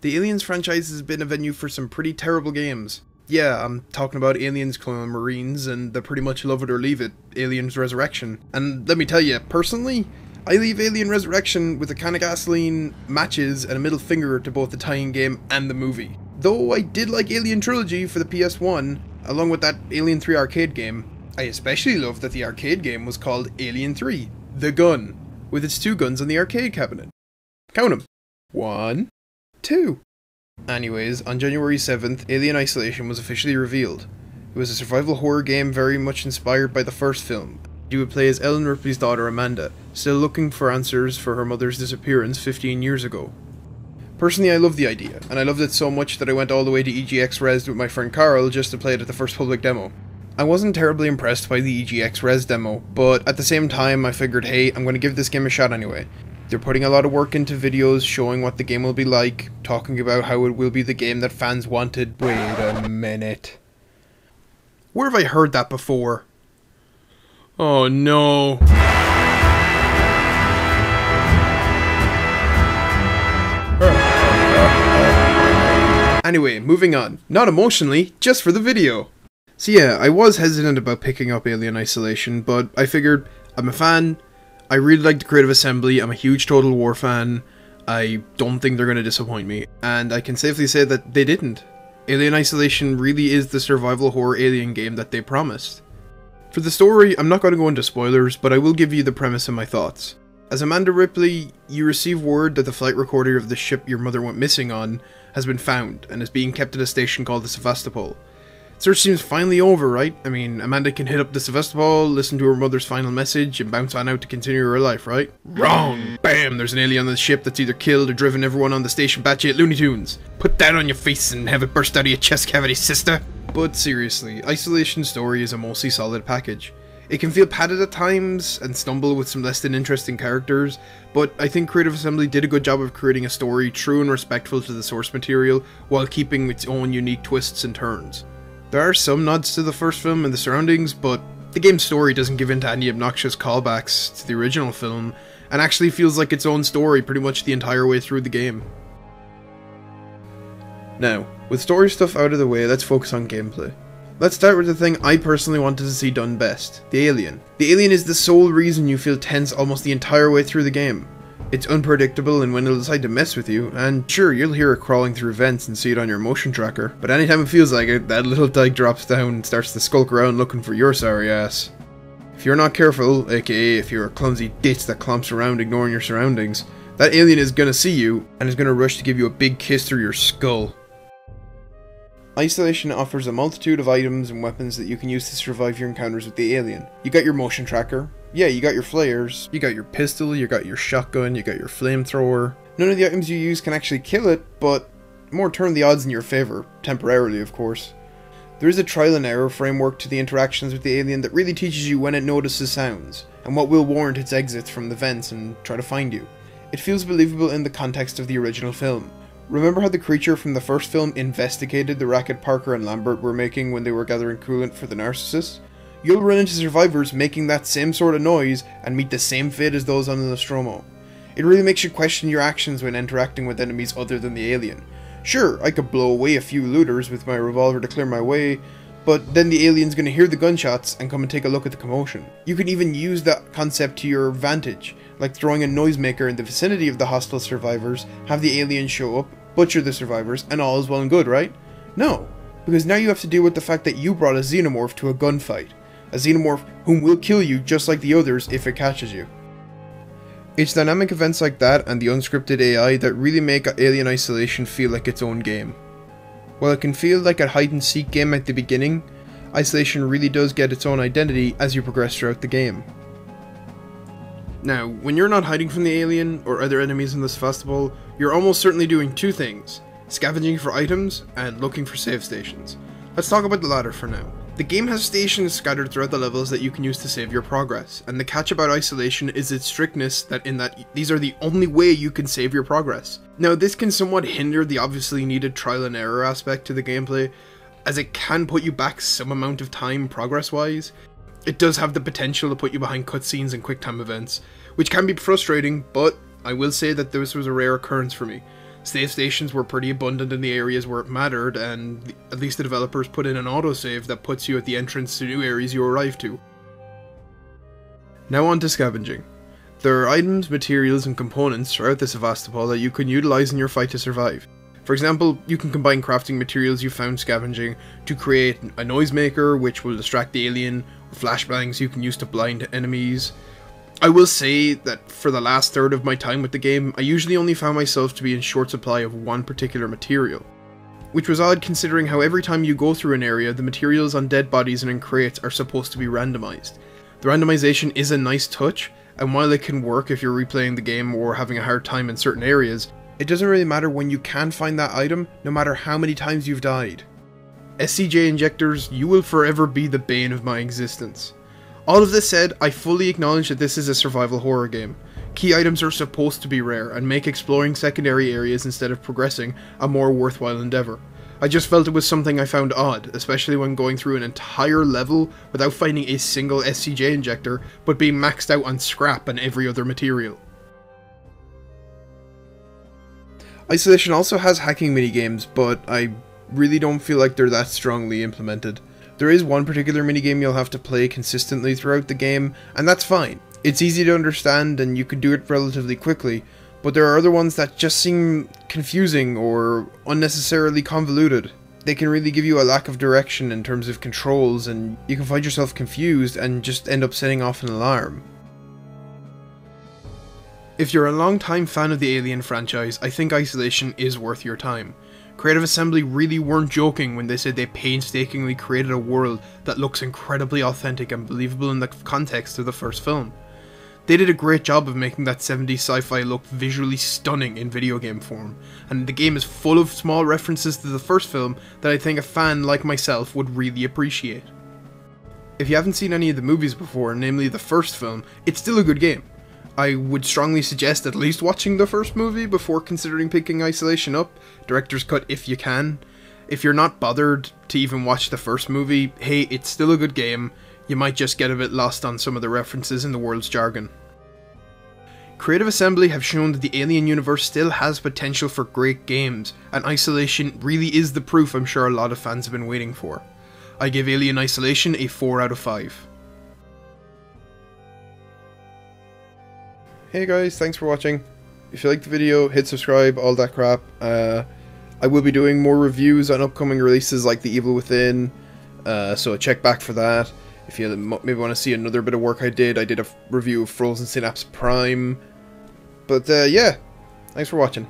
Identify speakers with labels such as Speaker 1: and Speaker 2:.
Speaker 1: The Aliens franchise has been a venue for some pretty terrible games. Yeah, I'm talking about Aliens Colonial Marines and the pretty much love it or leave it, Aliens Resurrection. And let me tell you, personally, I leave Alien Resurrection with a can of gasoline, matches, and a middle finger to both the tie-in game and the movie. Though I did like Alien Trilogy for the PS1, along with that Alien 3 arcade game, I especially loved that the arcade game was called Alien 3, The Gun, with its 2 guns on the arcade cabinet. Count 'em. 1, 2. Anyways, on January 7th, Alien Isolation was officially revealed. It was a survival horror game very much inspired by the first film. You would play as Ellen Ripley's daughter Amanda, still looking for answers for her mother's disappearance 15 years ago. Personally, I love the idea, and I loved it so much that I went all the way to EGX Res with my friend Carl just to play it at the first public demo. I wasn't terribly impressed by the EGX Res demo, but at the same time I figured, hey, I'm going to give this game a shot anyway. They're putting a lot of work into videos showing what the game will be like, talking about how it will be the game that fans wanted. Wait a minute. Where have I heard that before? Oh no. Anyway, moving on. Not emotionally, just for the video. So yeah, I was hesitant about picking up Alien Isolation, but I figured, I'm a fan, I really like the Creative Assembly, I'm a huge Total War fan, I don't think they're going to disappoint me, and I can safely say that they didn't. Alien Isolation really is the survival horror alien game that they promised. For the story, I'm not going to go into spoilers, but I will give you the premise and my thoughts. As Amanda Ripley, you receive word that the flight recorder of the ship your mother went missing on has been found, and is being kept at a station called the Sevastopol. Search seems finally over, right? I mean, Amanda can hit up the Sevastopol, listen to her mother's final message, and bounce on out to continue her life, right? Wrong! Bam! There's an alien on the ship that's either killed or driven everyone on the station batshit Looney Tunes. Put that on your face and have it burst out of your chest cavity, sister! But seriously, Isolation's story is a mostly solid package. It can feel padded at times, and stumble with some less than interesting characters, but I think Creative Assembly did a good job of creating a story true and respectful to the source material, while keeping its own unique twists and turns. There are some nods to the first film and the surroundings, but the game's story doesn't give in to any obnoxious callbacks to the original film, and actually feels like its own story pretty much the entire way through the game. Now, with story stuff out of the way, let's focus on gameplay. Let's start with the thing I personally wanted to see done best, the alien. The alien is the sole reason you feel tense almost the entire way through the game. It's unpredictable in when it'll decide to mess with you, and sure, you'll hear it crawling through vents and see it on your motion tracker, but anytime it feels like it, that little dyke drops down and starts to skulk around looking for your sorry ass. If you're not careful, aka if you're a clumsy ditz that clomps around ignoring your surroundings, that alien is gonna see you, and is gonna rush to give you a big kiss through your skull. Isolation offers a multitude of items and weapons that you can use to survive your encounters with the alien. You got your motion tracker, yeah, you got your flares, you got your pistol, you got your shotgun, you got your flamethrower. None of the items you use can actually kill it, but more turn the odds in your favour, temporarily of course. There is a trial and error framework to the interactions with the alien that really teaches you when it notices sounds, and what will warrant its exits from the vents and try to find you. It feels believable in the context of the original film. Remember how the creature from the first film investigated the racket Parker and Lambert were making when they were gathering coolant for the Narcissus? You'll run into survivors making that same sort of noise and meet the same fate as those on the Nostromo. It really makes you question your actions when interacting with enemies other than the alien. Sure, I could blow away a few looters with my revolver to clear my way, but then the alien's gonna hear the gunshots and come and take a look at the commotion. You can even use that concept to your advantage, like throwing a noisemaker in the vicinity of the hostile survivors, have the alien show up, butcher the survivors, and all is well and good, right? No, because now you have to deal with the fact that you brought a xenomorph to a gunfight. A xenomorph whom will kill you just like the others if it catches you. It's dynamic events like that and the unscripted AI that really make Alien Isolation feel like its own game. While it can feel like a hide-and-seek game at the beginning, Isolation really does get its own identity as you progress throughout the game. Now, when you're not hiding from the alien or other enemies in this festival, you're almost certainly doing two things: scavenging for items and looking for save stations. Let's talk about the latter for now. The game has stations scattered throughout the levels that you can use to save your progress, and the catch about Isolation is its strictness that these are the only way you can save your progress. Now, this can somewhat hinder the obviously needed trial and error aspect to the gameplay, as it can put you back some amount of time progress-wise. It does have the potential to put you behind cutscenes and quick time events, which can be frustrating, but I will say that this was a rare occurrence for me. Save stations were pretty abundant in the areas where it mattered, and at least the developers put in an autosave that puts you at the entrance to new areas you arrive to. Now on to scavenging. There are items, materials, and components throughout the Sevastopol that you can utilize in your fight to survive. For example, you can combine crafting materials you found scavenging to create a noisemaker, which will distract the alien, or flashbangs you can use to blind enemies. I will say that for the last third of my time with the game, I usually only found myself to be in short supply of one particular material. Which was odd considering how every time you go through an area, the materials on dead bodies and in crates are supposed to be randomized. The randomization is a nice touch, and while it can work if you're replaying the game or having a hard time in certain areas, it doesn't really matter when you can find that item, no matter how many times you've died. SCJ injectors, you will forever be the bane of my existence. All of this said, I fully acknowledge that this is a survival horror game. Key items are supposed to be rare, and make exploring secondary areas instead of progressing a more worthwhile endeavour. I just felt it was something I found odd, especially when going through an entire level without finding a single SCJ injector, but being maxed out on scrap and every other material. Isolation also has hacking minigames, but I really don't feel like they're that strongly implemented. There is one particular minigame you'll have to play consistently throughout the game, and that's fine. It's easy to understand and you can do it relatively quickly, but there are other ones that just seem confusing or unnecessarily convoluted. They can really give you a lack of direction in terms of controls, and you can find yourself confused and just end up setting off an alarm. If you're a long-time fan of the Alien franchise, I think Isolation is worth your time. Creative Assembly really weren't joking when they said they painstakingly created a world that looks incredibly authentic and believable in the context of the first film. They did a great job of making that 70s sci-fi look visually stunning in video game form, and the game is full of small references to the first film that I think a fan like myself would really appreciate. If you haven't seen any of the movies before, namely the first film, it's still a good game. I would strongly suggest at least watching the first movie before considering picking Isolation up, director's cut if you can. If you're not bothered to even watch the first movie, hey, it's still a good game. You might just get a bit lost on some of the references in the world's jargon. Creative Assembly have shown that the Alien universe still has potential for great games, and Isolation really is the proof I'm sure a lot of fans have been waiting for. I give Alien Isolation a 4 out of 5. Hey guys, thanks for watching. If you liked the video, hit subscribe, all that crap. I will be doing more reviews on upcoming releases like The Evil Within, so check back for that. If you maybe want to see another bit of work I did a review of Frozen Synapse Prime. But yeah, thanks for watching.